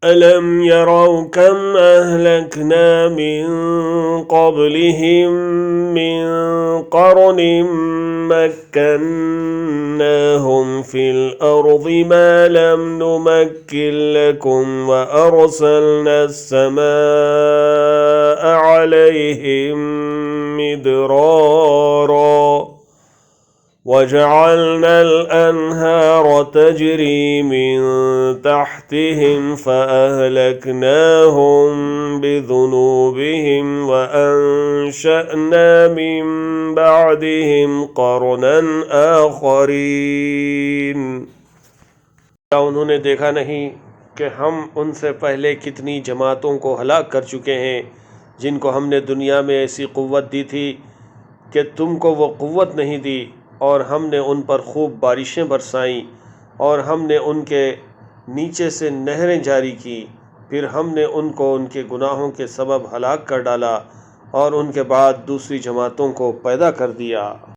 ألم يروا كم أهلكنا من قبلهم من قرن مكناهم في الأرض ما لم نمكن لكم وأرسلنا السماء عليهم مدرارا وجعلنا الأنهار تجري من تحتهم فأهلكناهم بذنوبهم وأنشأنا من بعدهم قرنا आखरीन। क्या उन्होंने देखा नहीं कि हम उनसे पहले कितनी जमातों को हलाक कर चुके हैं जिनको हमने दुनिया में ऐसी क़ुव्वत दी थी कि तुमको वो क़ुव्वत नहीं दी, और हमने उन पर खूब बारिशें बरसाईं और हमने उनके नीचे से नहरें जारी की। फिर हमने उनको उनके गुनाहों के सबब हलाक कर डाला और उनके बाद दूसरी जमातों को पैदा कर दिया।